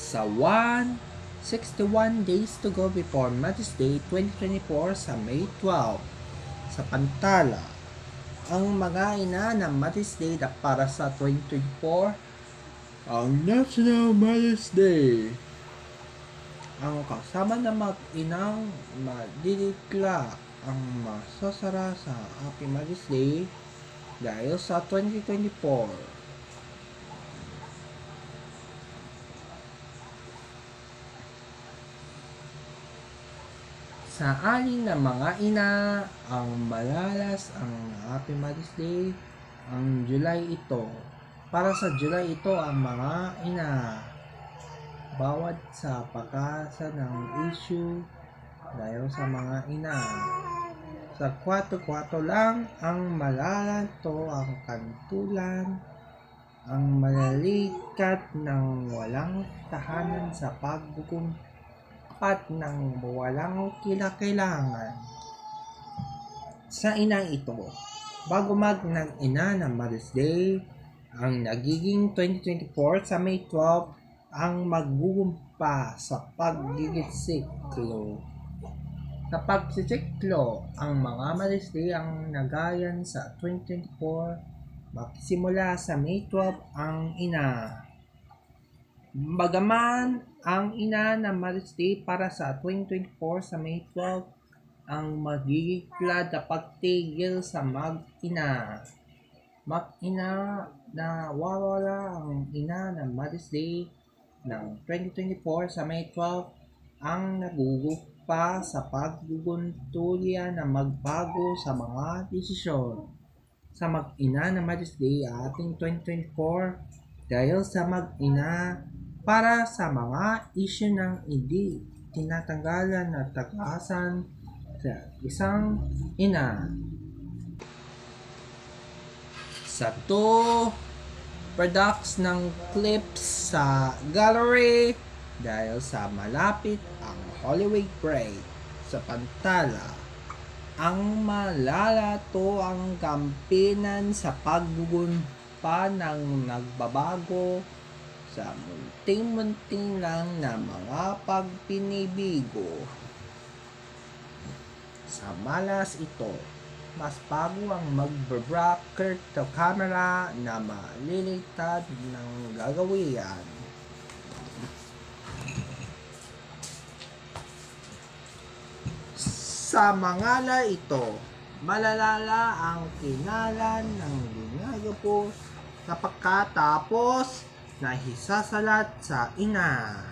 Sa 161 days to go before Mother's Day 2024 sa May 12 sa Pantala, ang mga ina ng Mother's Day na para sa 2024 ang National Mother's Day. Ang kasama na mag-inang madidikla ang masasara sa Happy Mother's Day dahil sa 2024. Sa alin na mga ina ang malalas ang Happy Mother's Day ang July ito. Para sa July ito ang mga ina bawat sa pag-asa ng issue dahil sa mga ina. Sa 4-4 lang ang malalato ang kantulan, ang malalikat ng walang tahanan sa paggukumpat ng walang kinakailangan. Sa inang ito, bago mag-ina ng Mother's Day, ang nagiging 2024 sa May 12 ang magugumpa sa paggigisiklo. Sa pagsisiklo, ang mga Mother's Day ang nagayan sa 2024 magsimula sa May 12 ang ina. Bagaman ang ina ng Mother's Day para sa 2024 sa May 12 ang magigigla na pagtigil sa mag-ina. Mag-ina na wawala ang ina ng Mother's Day ng 2024 sa May 12 ang nagugupa sa pagguguntuya na magbago sa mga desisyon sa mag-ina ng Mother's Day ating 2024 dahil sa mag-ina para sa mga issue ng hindi tinatanggalan na tagasan sa isang ina. Sa 2 products ng clips sa gallery dahil sa malapit ang Holy Week break sa Pantala. Ang malalato ang kampinan sa paggugunpa ng nagbabago sa munting-munting lang na mga pagpinibigo. Sa malas ito, mas bago ang mag-broker to camera na malilitad ng gagawian. Sa mangala ito, malalala ang kinalan ng ginagapo sa pagkatapos na hisasalat sa ina.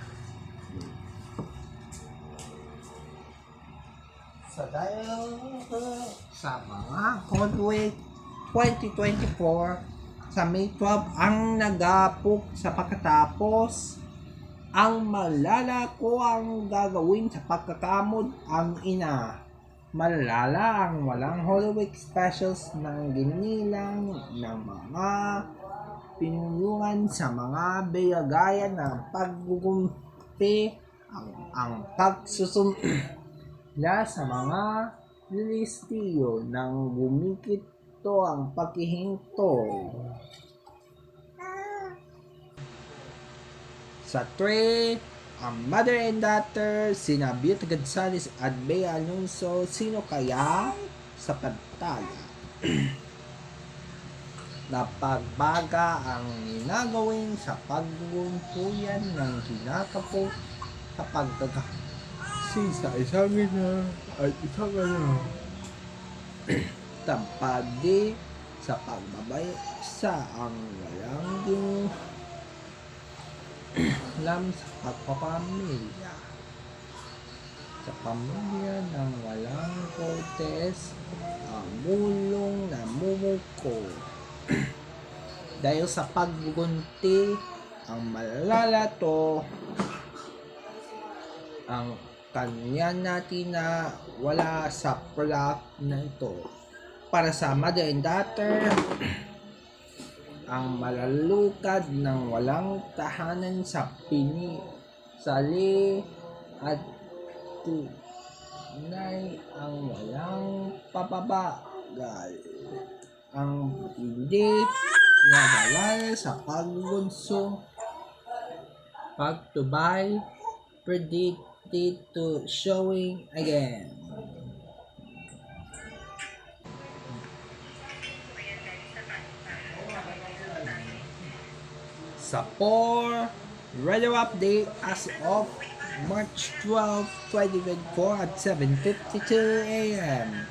Sa mga Holy Week 2024 sa May 12 ang nagapok sa pagkatapos ang malalako ang gagawin sa pagkakamod ang ina. Malala ang walang Holy Week specials ng ginilang ng mga pinulungan sa mga bayagayan ng paggugumpi ang pagsusumla sa mga listiyo ng gumikit to ang paghihinto. Sa 3, ang mother and daughter, sina Beauty Gonzales at Bea Alonso, sino kaya sa Pantala? Napagbaga ang ginagawin sa paggumpuyan ng kinakapos sa pagkakasi sa isang ina at isang ano. Tampadi sa pagbabay sa ang walang alam sa pagpapamilya. Sa pamilya ng walang kotes, ang mulong na mumuko. Dahil sa pagbugunti, ang malalato ang kanya natin na wala sa product na ito. Para sa mother and daughter, ang malalukad ng walang tahanan sa sali at tunay ang walang papabagal. Ang hindi nagawal sa pagbunso Pagtubay predicted to showing again. Sa 4 radio update as of March 12, 2024 at 7:52 a.m.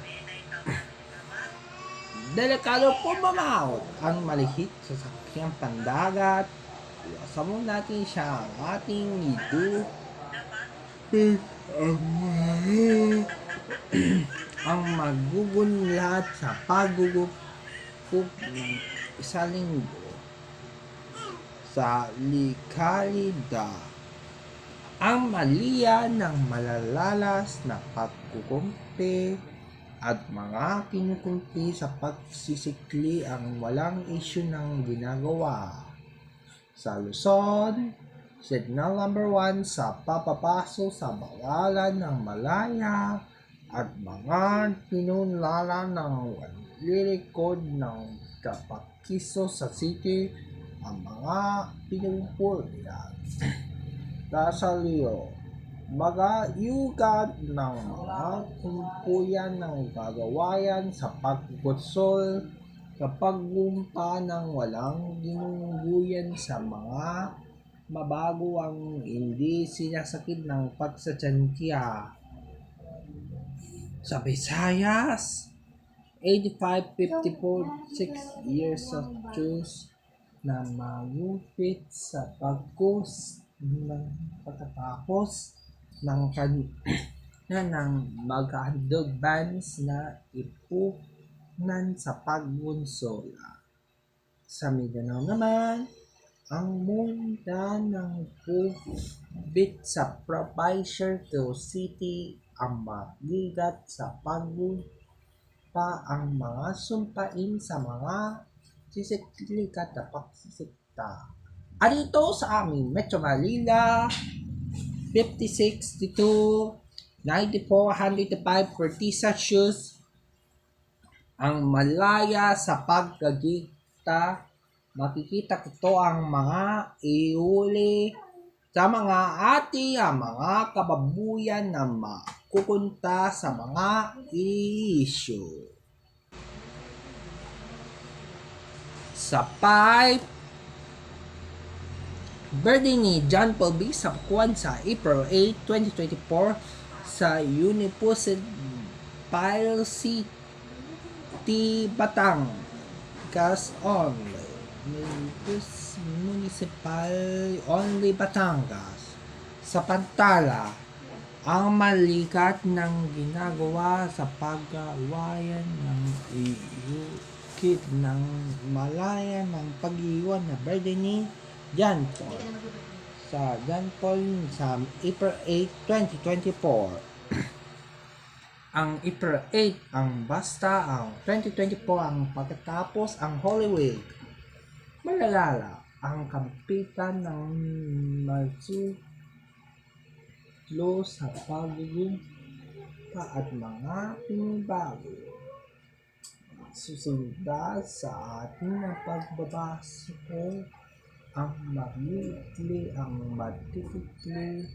Delikado pumamaut ang malihit sa sakyang pandagat. Iwasan mo natin siya ang ating nido. Ang magugunlad sa pagugupog ng isa linggo sa likalida. Ang maliya ng malalalas na pagkukumpi at mga kinukumpi sa pagsisikli ang walang isyu ng ginagawa. Sa Luzon, signal number 1 sa papapaso sa bawalan ng malaya at mga pinunlala ng lilikod ng kapakiso sa city ang mga pinupulyan. Kasalyo, magayugat ng mga kumpuyan ng kagawayan sa pagkutsol kapag gumpa ng walang ginungguyan sa mga mabago ang hindi sinasakit ng pagsatsantya. Sa Visayas, 85-54, 6 years of truce na magupit sa pagkatapos ng ng maghandog bans na ipunan sa paggunsola. Sa Mindanao naman, ang munda ng bit sa provincial to city ang magigat sa paggunpa ang mga sumpain sa mga sisiklikat na pagsisikta. Dito sa aming Metro Manila, 56 92 105 40 Celsius ang malaya sa pagkagita. Makikita ko ang mga ihuli sa mga ang mga kababuyan na makukunta sa mga issue. Sa 5, birthday ni John Paul B. Sapkuan sa April 8, 2024 sa University Batangas only. Municipal only Batangas. Sa Pantala, ang malikat ng ginagawa sa paggawayan ng iukit ng malaya ng pag-iwan na birthday ni John Paul sa April 8, 2024. Ang April 8 ang basta ang 2024 ang pagkatapos ang Holy Week. Malalala ang kampitan ng masuklo sa pagugumpa at mga pinibago. Susunod sa ating pagbabasok ang maglikli ang matitikli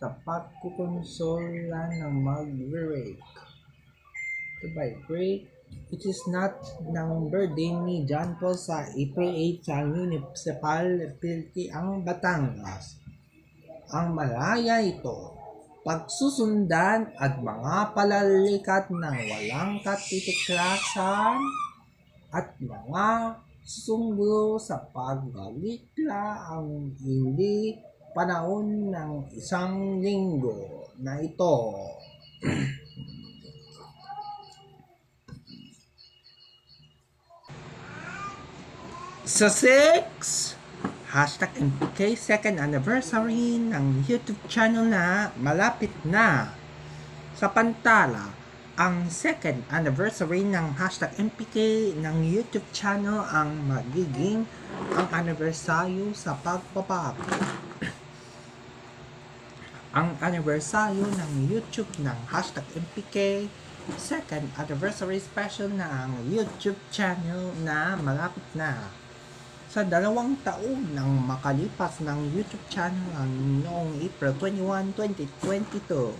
kapag kukonsola ng mag-break. To vibrate, it is not ng birthday ni John Paul sa April 8 sa Municipality ang Batangas. Ang malaya ito, pagsusundan at mga palalikat ng walang katitiklasan at mga susunggo sa paggalikla ang hindi panahon ng isang linggo na ito. Sa 6, #MPK second anniversary ng YouTube channel na malapit na. Sa Pantala, ang second anniversary ng #MPK ng YouTube channel ang magiging ang anibersaryo sa pagbabago. Ang anibersaryo ng YouTube ng #MPK second anniversary special na ang YouTube channel na malapit na. Sa 2 taon nang makalipas ng YouTube channel noong April 21, 2022,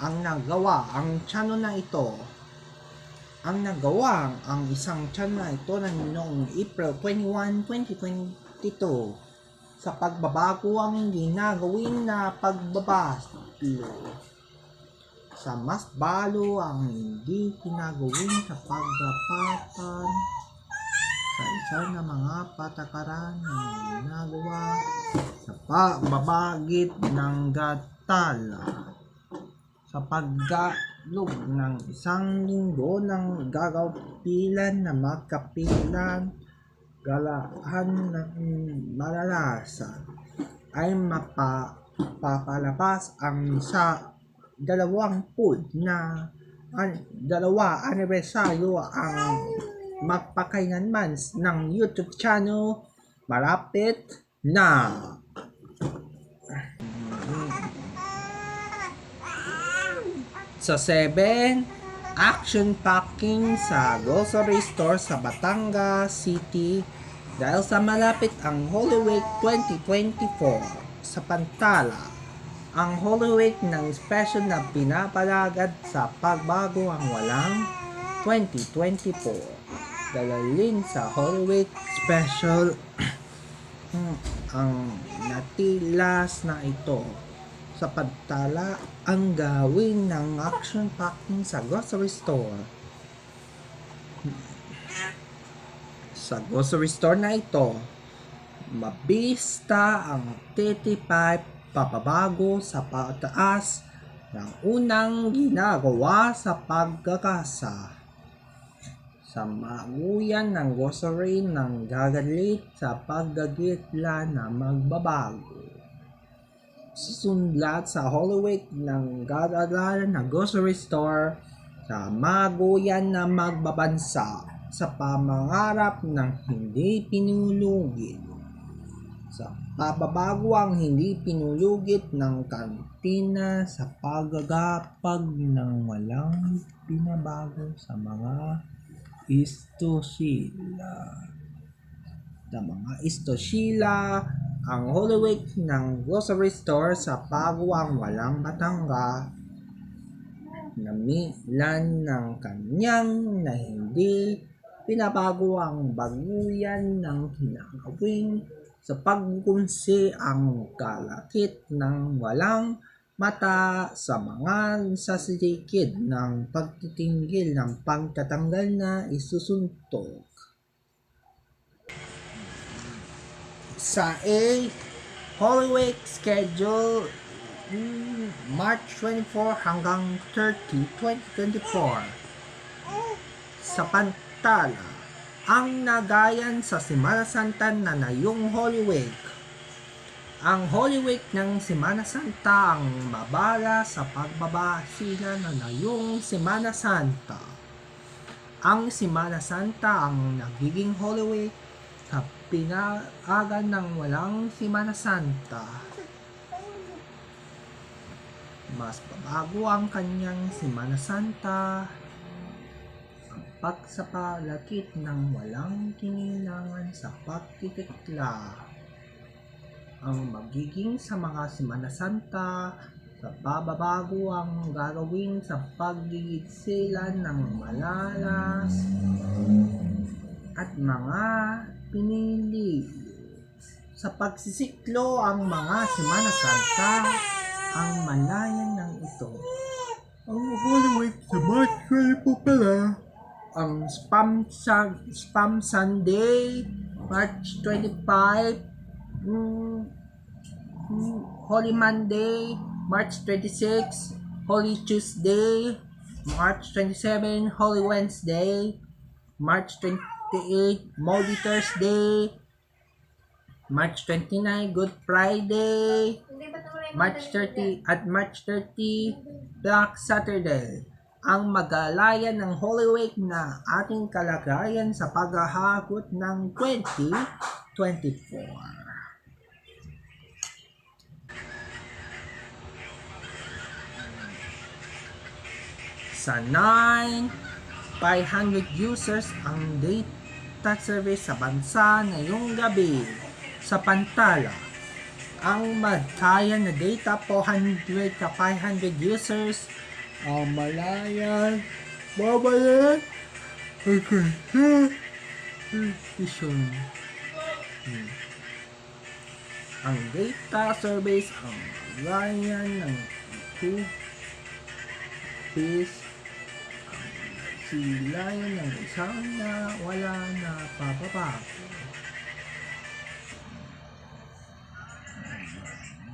ang channel na ito ang isang channel na ito noong April 21, 2022 sa pagbabago ang ginagawin na pagbabalo sa mas balo ang hindi ginagawin sa pagrapatan sa isa na mga patakaran na ginagawa sa pagbabagit ng gatala sa paggalog ng isang linggo ng gagapilan na magkapilan galahan ng malalasan ay mapapalabas ang sa 20 na anibersaryo ang magpakailanman ng YouTube channel malapit na. Sa 7, action packing sa grocery store sa Batangas City dahil sa malapit ang Holy Week 2024 sa Pantala. Ang Holy Week ng special na pinapalagad sa pagbago ang walang 2024. Dalalin sa Holy Week special ang natilas na ito sa Pantala ang gawin ng action packing sa grocery store. Sa grocery store na ito, mabista ang 35 papabago sa pataas ng unang ginagawa sa pagkakasa. Sa maguyan ng grocery ng gagalit sa paggagitla na magbabago. Susunod sa Holy Week ng gagala na grocery store sa maguyan na magbabansa sa pamangarap ng hindi pinulugit. Sa pababago ang hindi pinulugit ng kantina sa paggagapag ng walang pinabago sa mga istosila. Ang Holy Week ng grocery store sa Paguang Walang Batanga namilan ng kanyang na hindi pinabago ang baguyan ng hinagawin sa pagkunsi ang kalakit ng walang mata sa mga sasalikid ng pagtitinggil ng pagtatanggal na isusuntok. Sa A, Holy Week schedule March 24 hanggang 30, 2024. Sa Pantala, ang nagayan sa Semana Santa na ngayong Holy Week. Ang Holy Week ng Semana Santa ang mabala sa pagbabasila na ngayong Semana Santa. Ang Semana Santa ang nagiging Holy Week sa pinaagan ng walang Semana Santa. Mas babago ang kanyang Semana Santa. Ang pagsapalakit ng walang kinilangan sa pagtitikla. Ang magiging sa mga Semana Santa sa pababago ang gagawin sa paggigitsilan ng malalas at mga pinili. Sa pagsisiklo ang mga Semana Santa ang malayan ng ito. Ang Holy Week sa March 20 po pala. Ang Spam Sunday, March 25. Holy Monday, March 26, Holy Tuesday, March 27, Holy Wednesday, March 28, Maundy Thursday, March 29, Good Friday, March 30 at March 30, Black Saturday. Ang magalayan ng Holy Week na ating kalagayan sa paghahagot ng 2024. Sa 9, 500 users ang data service sa bansa ngayong gabi. Sa pantala, ang magkaya na data 400 ka 500 users. Ang malayan, babayan, ang data service, ang malayan ng 2 piece, silayan ng isang na wala na papabago.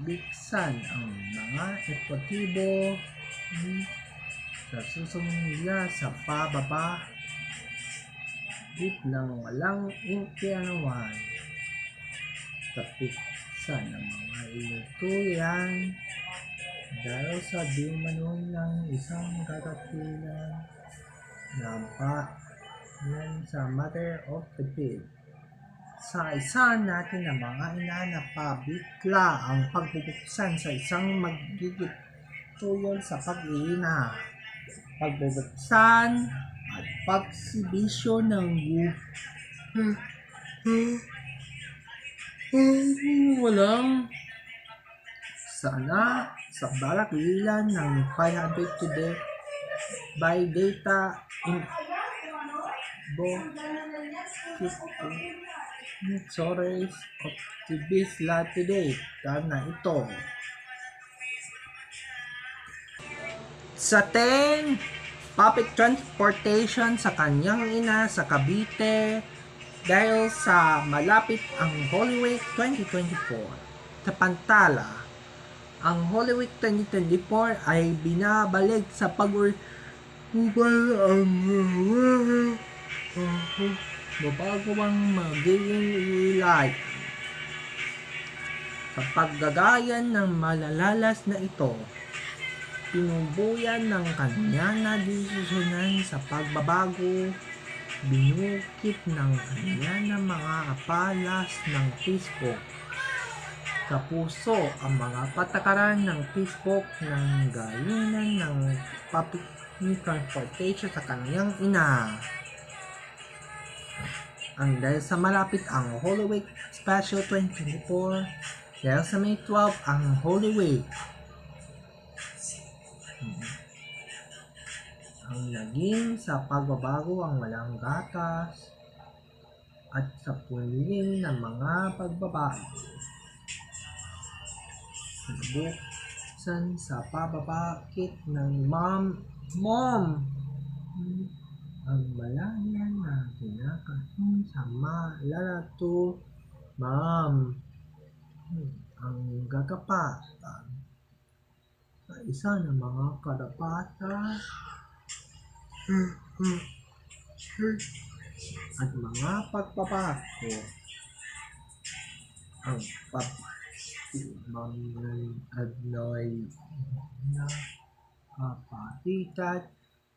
Biksan ang mga epektibo sa susunod nila sa pababa ng walang impyernuan. Tapiksan ang mga inutuyan dahil sa dimanon ng isang kagatilan na yan sa Mother of the Pit. Sa isa natin ng mga ina na pabitla ang pagbubuksan sa isang magigit tuyon sa pag-iina, pagbubuksan at pagsibisyo ng walang sana sa balakilan ng 500 today by data in Sorries of TV's lahat today karena ito sa 10 public transportation sa kanyang ina sa Cavite dahil sa malapit ang Holy Week 2024. Sa pantala, ang Holy Week 2024 ay binabalik sa babago ang magiging light. Sa paggagayan ng malalalas na ito, pinubuyan ng kanya na desisyonan sa pagbabago, binukit ng kanya ng mga apalas ng Facebook. Sa puso ang mga patakaran ng Facebook ng galinan ng public transportation sa kanyang ina. Ang dahil sa malapit ang Holy Week Special 2024, dahil sa May 12 ang Holy Week, ang naging sa pagbabago ang walang gatas at sa puling ng mga pagbabago. Buksan sa pababakit ng mom, ang malayan na kinakasin sa malalato, ma'am, ang gagapatan sa isa ng mga karapatan at mga pagbabago, ang pagmamanoy na kapatikat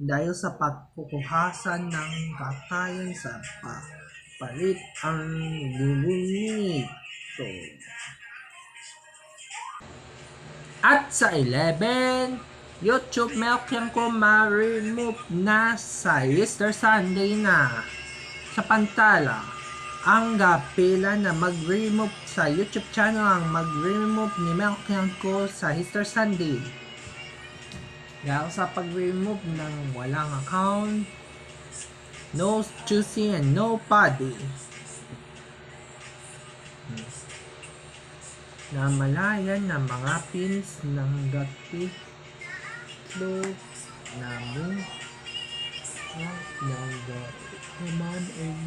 dahil sa pagkukuhasan ng katayan sa palit ang lulunito. At sa 11, YouTube Melkiang ko ma-remove na sa Easter Sunday na. Sa pantala, ang gapila na mag-remove sa YouTube channel ang mag-remove ni Melkiang ko sa Easter Sunday. Dahil sa pag-remove ng walang account, no choosing and nobody. Na malayan ng mga pins ng gatitlo namin ng command and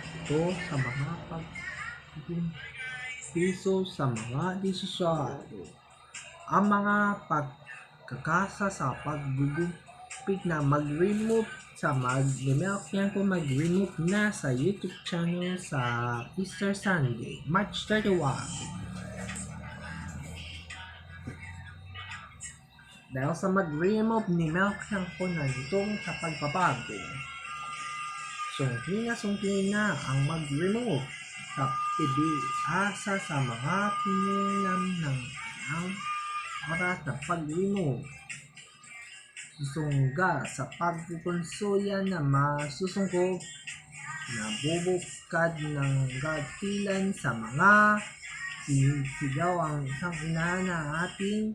ito sa mga piso sa mga desisyon. Ang mga pagkakasa sa paggugupit na mag-remove sa mag-Melkiang ko mag-remove na sa YouTube channel sa Easter Sunday, March 31. Dahil sa mag-remove ni Melkiang ko na itong sa pagbabago, sungkli na ang mag-remove sa asa sa mga pinilam ng ang oras na paglimo. Susungga sa pagkukonsulya na masusungkog, nabubukad ng gatilan sa mga sinisigaw ang isang ina na ating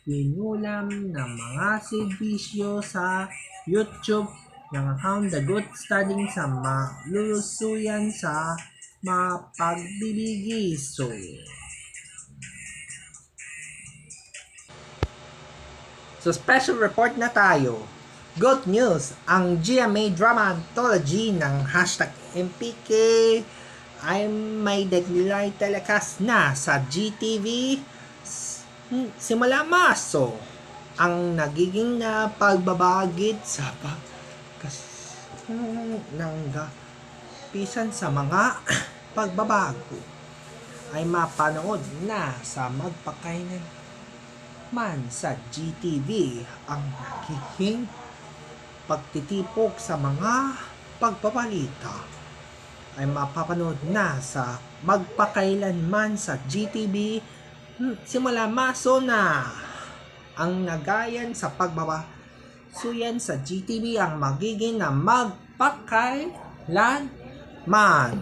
pinulam ng mga serbisyo sa YouTube ng account The Good Studying sa malulusuyan sa mapagbibigiso. So special report na tayo. Good news! Ang GMA Drama Anthology ng #MPK ay may regular telecast na sa GTV simula Marso. Ang nagiging na pagbabagit sa pisan sa mga pagbabago ay mapanood na sa magpakainan man sa GTV. Ang nagiging pagtitipok sa mga pagbabalita ay mapapanood na sa magpakailanman sa GTV simula Marso na. Ang nagayan sa pagbabasuyan sa GTV ang magiging na magpakailanman.